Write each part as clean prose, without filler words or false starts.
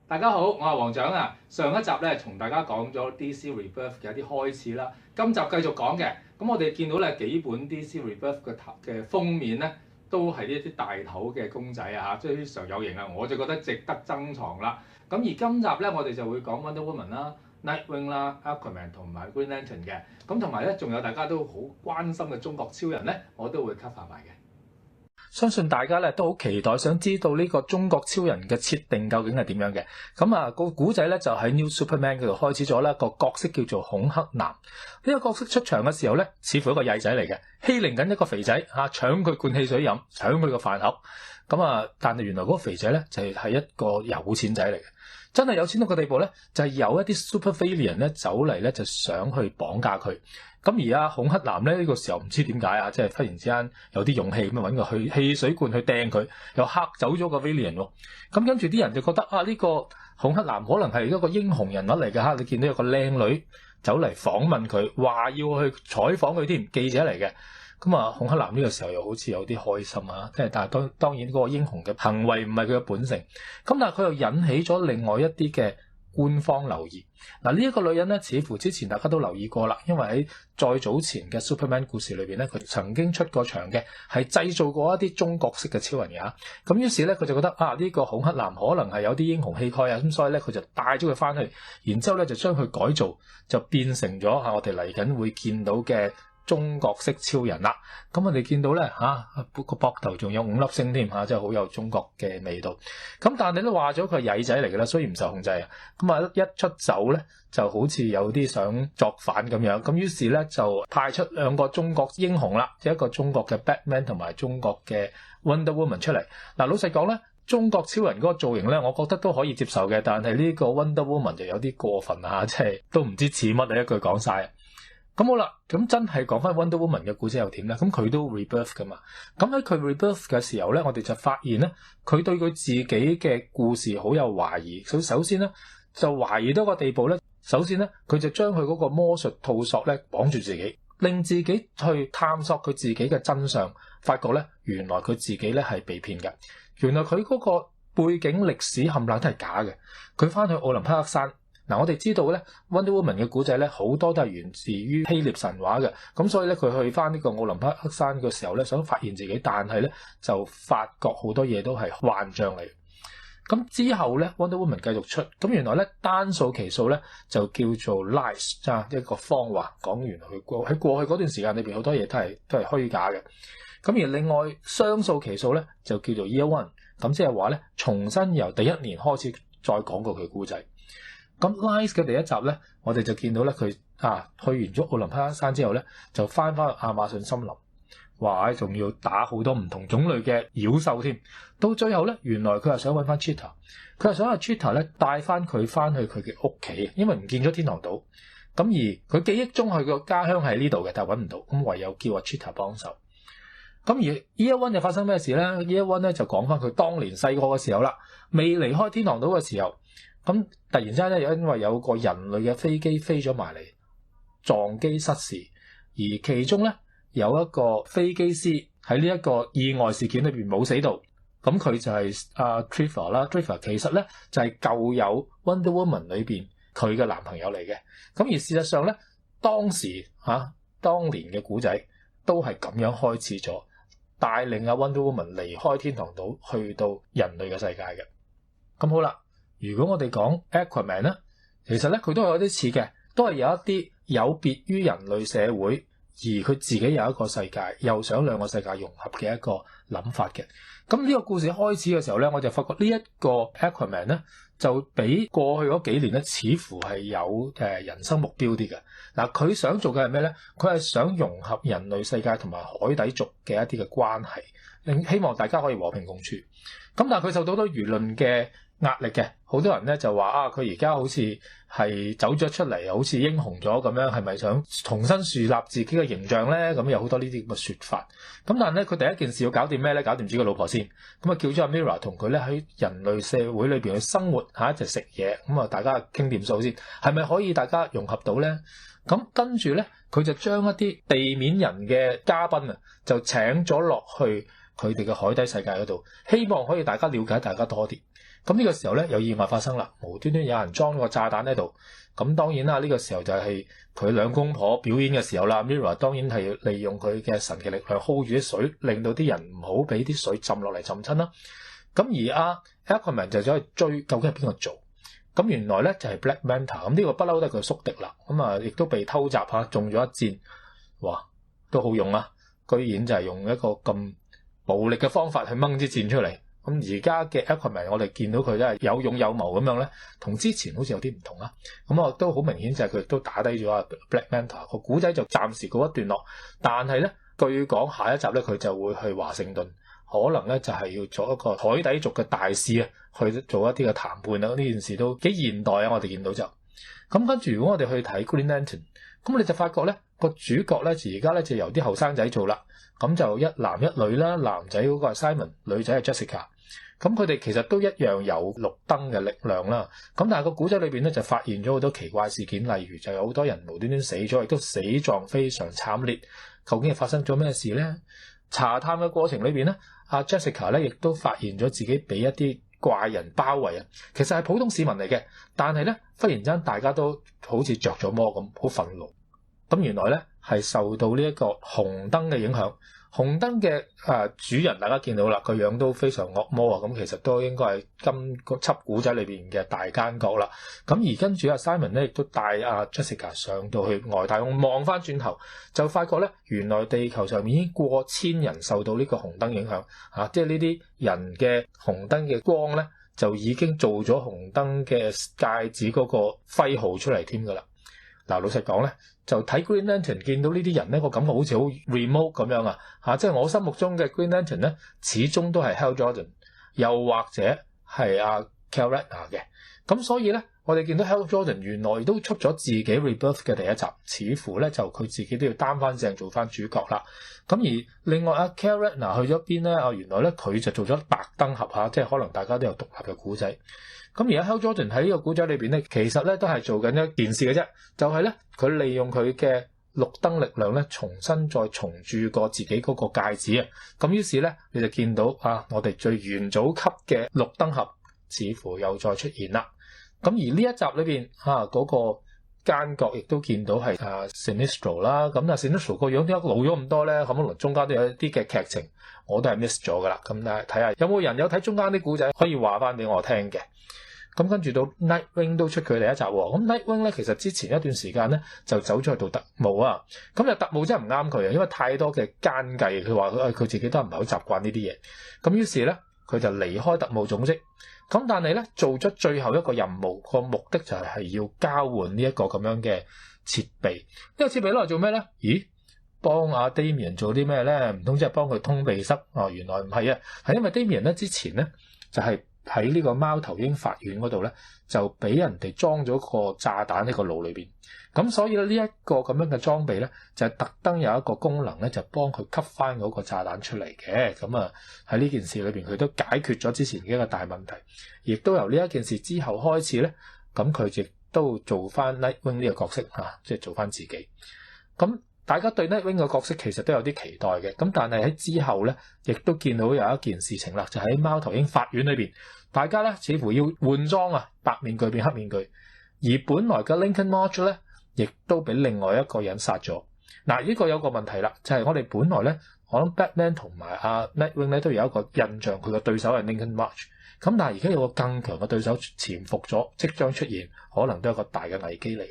大家好，我係黃獎啊。上一集咧，同大家講咗 DC Rebirth 嘅一啲開始啦。今集繼續講嘅，咁我哋見到咧幾本 DC Rebirth 嘅封面咧，都係呢一啲大頭嘅公仔啊嚇，即係非常有型啊，我就覺得值得珍藏啦。咁而今集咧，我哋就會講 Wonder Woman 啦、Nightwing 啦、Aquaman 同埋 Green Lantern 嘅。咁同埋咧，仲有大家都好關心嘅中國超人咧，我都會 cover 埋嘅。相信大家咧都好期待，想知道呢個中國超人嘅設定究竟係點樣嘅。咁啊，個古仔咧就喺 New Superman 嗰度開始咗啦。個角色叫做孔克南。呢個角色出場嘅時候咧，似乎一個曳仔嚟嘅，欺凌緊一個肥仔嚇，搶佢罐汽水飲，搶佢個飯盒。咁啊，但係原來嗰個肥仔咧就係一個有錢仔嚟嘅，真係有錢到個地步咧，就係有一啲 supervillain 咧走嚟咧就想去綁架佢。咁而家孔克南咧呢個時候唔知點解啊，即係忽然之間有啲勇氣咁啊，揾個汽水罐去掟佢，又嚇走咗個 villain 喎。咁跟住啲人就覺得啊，呢個孔克南可能係一個英雄人物嚟嘅嚇。你見到有個靚女走嚟訪問佢，話要去採訪佢添，記者嚟嘅。咁啊，孔克南呢個時候又好似有啲開心啊，即係但係當然嗰個英雄嘅行為唔係佢嘅本性。咁但係佢又引起咗另外一啲嘅官方留意。嗱，呢一個女人咧，似乎之前大家都留意過啦，因為喺再早前嘅 Superman 故事裏邊咧，佢曾經出過場嘅，係製造過一啲中國式嘅超人嘅嚇。咁於是咧，佢就覺得啊，呢個孔克南可能係有啲英雄氣概啊，咁所以咧佢就帶咗佢翻去，然之後咧就將佢改造，就變成咗我哋嚟緊會見到嘅中國式超人啦。咁我哋見到咧個膊頭仲有5粒星添嚇，真係好有中國嘅味道。咁但係你都話咗佢係曳仔嚟嘅啦，所以唔受控制啊。咁啊一出走咧就好似有啲想作反咁樣。咁於是咧就派出2個中國英雄啦，即係一個中國嘅 Batman 同埋中國嘅 Wonder Woman 出嚟。嗱，老實講咧，中國超人嗰個造型咧，我覺得都可以接受嘅，但係呢個 Wonder Woman 就有啲過分嚇，即係都唔知似乜啊，一句講晒。咁好啦，咁真係講翻 Wonder Woman 嘅故事又點咧？咁佢都 rebirth 噶嘛？咁喺佢 rebirth 嘅時候咧，我哋就發現咧，佢對佢自己嘅故事好有懷疑。首先咧，就懷疑到個地步咧。首先咧，佢就將佢嗰個魔術套索咧綁住自己，令自己去探索佢自己嘅真相，發覺咧原來佢自己咧係被騙嘅。原來佢嗰個背景歷史冚唪唥都係假嘅。佢翻去奧林匹克山。嗱，我哋知道咧 Wonder Woman 嘅古仔咧，好多都係源自於希臘神話嘅，咁所以咧佢去翻呢個奧林匹克山嘅時候咧，想發現自己，但係咧就發覺好多嘢都係幻象嚟。咁之後咧 Wonder Woman 繼續出，咁原來咧單數奇數咧就叫做 lies 啊，一個謊話，講完佢喺過去嗰段時間裏邊好多嘢都係虛假嘅。咁而另外雙數奇數咧就叫做 Year One， 咁即係話咧重新由第一年開始再講過佢故仔。咁 Lies 嘅第一集咧，我哋就見到咧佢去完咗奧林匹克山之後咧，就翻去亞馬遜森林，哇！仲要打好多唔同種類嘅妖獸添。到最後咧，原來佢係想揾翻 Cheetah， 佢係想阿 Cheetah 咧帶翻佢翻去佢嘅屋企，因為唔見咗天堂島。咁而佢記憶中佢個家鄉喺呢度嘅，但係揾唔到，咁唯有叫阿 Cheetah 幫手。咁而 Year One 就發生咩事咧 ？Year One 咧就講翻佢當年細個嘅時候啦，未離開天堂島嘅時候。咁突然之間咧，因為有個人類嘅飛機飛咗埋嚟，撞機失事，而其中咧有一個飛機師喺呢一個意外事件裏邊冇死到，咁佢就係Trevor 啦。Trevor 其實咧就係舊有 Wonder Woman 裏邊佢嘅男朋友嚟嘅。咁而事實上咧，當時當年嘅古仔都係咁樣開始咗，帶領阿 Wonder Woman 離開天堂島，去到人類嘅世界嘅。咁好啦。如果我哋講 Aquaman 咧，其實咧佢都係有啲似嘅，都係有一啲有別於人類社會，而佢自己有一個世界，又想2個世界融合嘅一個諗法嘅。咁呢個故事開始嘅時候咧，我就發覺呢一個 Aquaman 咧，就比過去嗰幾年咧，似乎係有人生目標啲嘅。嗱，佢想做嘅係咩咧？佢係想融合人類世界同埋海底族嘅一啲嘅關係，希望大家可以和平共處。咁但係佢受到好多輿論嘅壓力嘅，好多人咧就話佢而家好似係走咗出嚟，好似英雄咗咁樣，係咪想重新樹立自己嘅形象咧？咁有好多呢啲咁嘅說法。咁但係咧，佢第一件事要搞掂咩咧？搞掂自己個老婆先。咁啊，叫咗阿 Mera 同佢咧喺人類社會裏邊去生活，一齊食嘢。咁啊，大家傾掂數先，係咪可以大家融合到咧？咁跟住咧，佢就將一啲地面人嘅嘉賓啊，就請咗落去佢哋嘅海底世界嗰度，希望可以大家了解大家多啲。咁呢個時候咧有意外發生啦，無端端有人裝咗個炸彈喺度。咁當然啦，呢個時候就係佢兩公婆表演嘅時候啦。Mirror 當然係要利用佢嘅神嘅力量 hold 住啲水，令到啲人唔好俾啲水浸落嚟浸親啦。咁而Aquaman 就走去追究竟係邊個做。咁原來咧就係 Black Manta。咁呢個不嬲都係佢宿敵啦。咁啊亦都被偷襲嚇，中咗一箭。哇，都好用啊！居然就係用一個咁暴力嘅方法去掹支箭出嚟。咁而家嘅 Aquaman 我哋見到佢都係有勇有謀咁樣咧，同之前好似有啲唔同啦。咁我都好明顯就係佢亦都打低咗啊 Black Manta。個古仔就暫時告一段落，但係咧據講下一集咧佢就會去華盛頓，可能咧就係要做一個海底族嘅大使啊，去做一啲嘅談判啦。呢件事都幾現代啊！我哋見到就咁跟住，如果我哋去睇 Green Lantern， 咁你就發覺咧個主角咧而家咧就由啲後生仔做啦。咁就一男一女啦，男仔嗰個係 Simon， 女仔係 Jessica。咁佢哋其實都一樣有綠燈嘅力量啦。咁但係個古仔裏邊咧就發現咗好多奇怪事件，例如就有好多人無端端死咗，亦都死狀非常慘烈。究竟係發生咗咩事咧？查探嘅過程裏邊咧，阿 Jessica 咧亦都發現咗自己俾一啲怪人包圍啊。其實係普通市民嚟嘅，但係咧忽然間大家都好似着咗魔咁，好憤怒。咁原來咧係受到呢一個紅燈嘅影響。紅燈嘅主人大家見到啦，個樣都非常惡魔啊！咁其實都應該係今個輯古仔裏邊嘅大奸角啦。咁而跟住阿 Simon 咧亦都帶阿 Jessica 上到去外太空，望翻轉頭就發覺咧，原來地球上面已經過千人受到呢個紅燈影響啊！即係呢啲人嘅紅燈嘅光咧，就已經做咗紅燈嘅戒指嗰個徽號出嚟添㗎啦。嗱，老實講咧，就睇 Green Lantern 見到呢啲人咧，個感覺好似好 remote 咁樣啊！即係我心目中嘅 Green Lantern 咧，始終都係 Hal Jordan， 又或者係阿 Kal Rayner 嘅。咁所以咧，我哋見到 Hal Jordan 原來都出咗自己 Rebirth 嘅第一集，似乎咧就佢自己都要擔翻正做翻主角啦。咁而另外阿 Kal Rayner 去咗邊咧？原來咧佢就做咗白燈俠嚇，即係可能大家都有獨立嘅古仔。咁而家 Hal Jordan 喺呢個古仔裏邊咧，其實咧都係做緊一件事嘅啫，就係咧佢利用佢嘅綠燈力量咧，重新再重鑄過自己嗰個戒指啊！咁於是咧，你就見到我哋最元祖級嘅綠燈俠似乎又再出現啦。咁而呢一集裏邊嗰個奸角亦都見到係Sinestro 啦。咁Sinestro 個樣點解老咗咁多咧？可能中間都有一啲嘅劇情我都係 miss 咗噶啦。咁睇下有冇人有睇中間啲古仔可以話翻俾我聽嘅。咁跟住到 Nightwing 都出佢第一集喎。咁 Nightwing 咧其實之前一段時間咧就走咗去做特務啊。咁就特務真係唔啱佢啊，因為太多嘅奸計。佢話佢自己都唔係好習慣呢啲嘢。咁於是咧佢就離開特務組織。咁但係咧做咗最後一個任務，個目的就係要交換呢一個咁樣嘅設備。呢個設備攞嚟做咩咧？咦，幫阿 Damian 做啲咩咧？唔通即係幫佢通鼻塞？原來唔係啊，係因為 Damian 咧之前咧就係喺呢個貓頭鷹法院嗰度咧，就俾人哋裝咗個炸彈喺個腦裏邊。咁所以咧呢一個咁樣嘅裝備咧，就係特登有一個功能咧，就幫佢吸翻嗰個炸彈出嚟嘅。咁喺呢件事裏邊，佢都解決咗之前嘅一個大問題，亦都由呢一件事之後開始咧，咁佢亦都做翻 Nightwing 呢個角色即係做翻自己。咁大家對 Nightwing 嘅角色其實都有啲期待嘅。咁但係喺之後咧，亦都見到有一件事情啦，就喺貓頭鷹法院裏邊，大家咧似乎要換裝白面具變黑面具，而本來嘅 Lincoln March 咧，亦都俾另外一個人殺咗。呢個有個問題啦，就係我哋本來咧，我諗 Batman 同埋阿 Nightwing 咧都有一個印象，佢嘅對手係 Lincoln March。咁但係而家有個更強嘅對手潛伏咗，即將出現，可能都係一個大嘅危機嚟。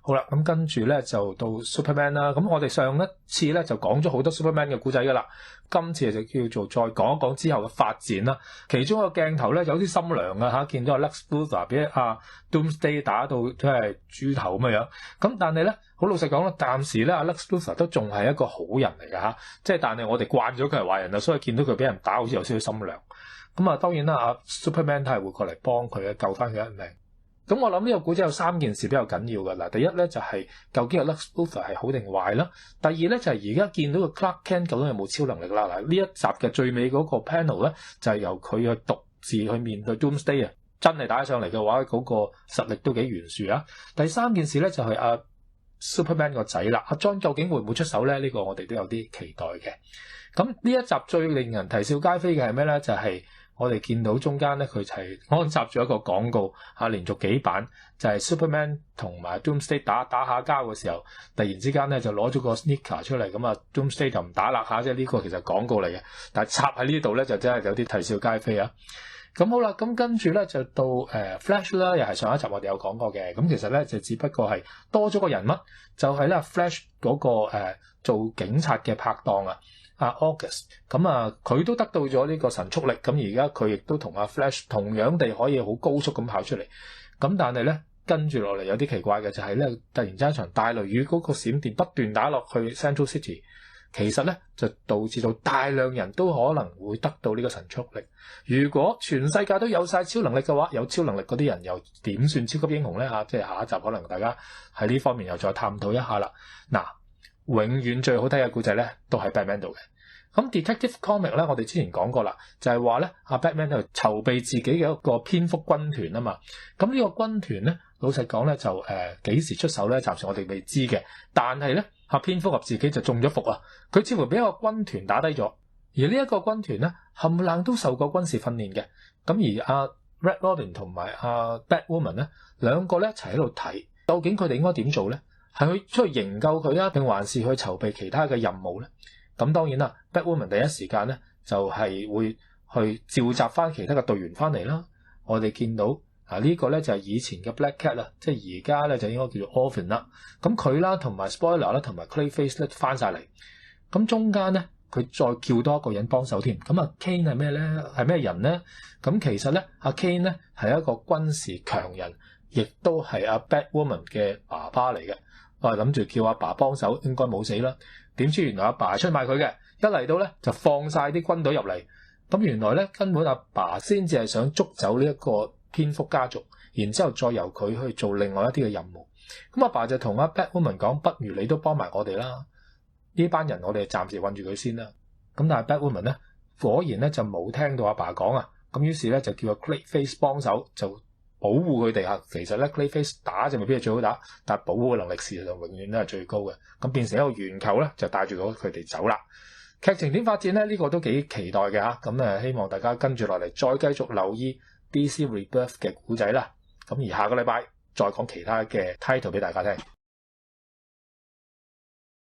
好啦，咁跟住咧就到 Superman 啦。咁我哋上一次咧就講咗好多 Superman 嘅故仔噶啦，今次就叫做再講一講之後嘅發展啦。其中一個鏡頭咧有啲心涼啊，見到阿 Lex Luthor 俾阿 Doomsday 打到即係豬頭咁樣。咁但係咧好老實講啦，暫時咧阿 Lex Luthor 都仲係一個好人嚟㗎即係但係我哋慣咗佢係壞人啦，所以見到佢俾人打好似有少少心涼。咁當然啦，阿 Superman 都係會過嚟幫佢救翻佢一命。咁我諗呢個故仔有3件事比較緊要嘅。嗱，第一咧就係究竟阿 Lex Luthor 係好定壞啦。第二咧就係而家見到個 Clark Kent 究竟有冇超能力啦。嗱，呢一集嘅最尾嗰個 panel 咧就係由佢去獨自去面對 Doomsday 真係打上嚟嘅話，嗰個實力都幾懸殊啊。第3件事咧就係阿 Superman 個仔啦，阿 John 究竟會唔會出手咧？呢個我哋都有啲期待嘅。咁呢一集最令人啼笑皆非嘅係咩咧？就係我哋見到中間咧佢就係安插咗一個廣告連續幾版，就係 Superman 同埋 Doomsday 打下交嘅時候，突然之間咧就攞咗個 sneaker 出嚟，咁啊 Doomsday 就唔打啦下，即係呢個其實廣告嚟嘅，但係插喺呢度咧就真係有啲啼笑皆非啊！咁好啦，咁跟住咧就到Flash 啦，又係上一集我哋有講過嘅。咁其實咧就只不過係多咗個人物，就係咧 Flash 嗰個做警察嘅拍檔阿 August。咁佢都得到咗呢個神速力，咁而家佢亦都同阿 Flash 同樣地可以好高速咁跑出嚟。咁但係咧跟住落嚟有啲奇怪嘅就係咧，突然之間一場大雷雨，嗰個閃電不斷打落去 Central City。其實咧就導致到大量人都可能會得到呢個神速力。如果全世界都有晒超能力嘅話，有超能力嗰啲人又點算超級英雄呢？即係下一集可能大家喺呢方面又再探討一下啦。嗱，永遠最好睇嘅故仔咧都喺 Batman 度嘅。咁 Detective Comic 咧，我哋之前講過啦，就係話咧阿 Batman 喺度籌備自己嘅一個蝙蝠軍團啊嘛。咁呢個軍團咧，老實講咧就幾時出手咧，暫時我哋未知嘅。但係咧蝙蝠俠自己就中咗伏啊！佢似乎俾一個軍團打低咗，而呢一個軍團咧冚唪唥都受過軍事訓練嘅。咁而阿 Red Robin 同埋阿 Batwoman 咧兩個咧一齊喺度睇，究竟佢哋應該點做咧？係去出去營救佢啊，定還是去籌備其他嘅任務咧？咁當然啦 ，Batwoman 第一時間咧就係會去召集翻其他嘅隊員翻嚟啦。我哋見到呢個咧就係以前嘅 Black Cat 啦，即係而家咧就應該叫做 Orphan 啦。咁佢啦同埋 Spoiler 啦同埋 Clayface 咧翻晒嚟。咁中間咧佢再叫多一個人幫手添。咁Kane 係咩咧？係咩人咧？咁其實咧Kane 咧係一個軍事強人，亦都係Batwoman 嘅爸爸嚟嘅。我係諗住叫阿爸幫手，應該冇死啦。點知原來阿爸係出賣佢嘅，一嚟到咧就放晒啲軍隊入嚟。咁原來咧根本阿爸先至係想捉走呢一個蝙蝠家族，然之後再由佢去做另外一啲嘅任務。咁阿爸就同阿 Batwoman 講，不如你都幫埋我哋啦。呢班人我哋暫時韞住佢先啦。咁但係 Batwoman 咧果然咧就冇聽到阿爸講啊。咁於是咧就叫阿 Clayface 幫手，就保護佢哋啊。其實咧 Clayface 打就未必係最好打，但係保護嘅能力事實上永遠都係最高嘅。咁變成一個圓球咧，就帶住佢哋走啦。劇情點發展咧？呢個都幾期待嘅嚇。咁希望大家跟住落嚟再繼續留意DC Rebirth 嘅故仔啦。咁而下個禮拜再講其他嘅 title 俾大家聽。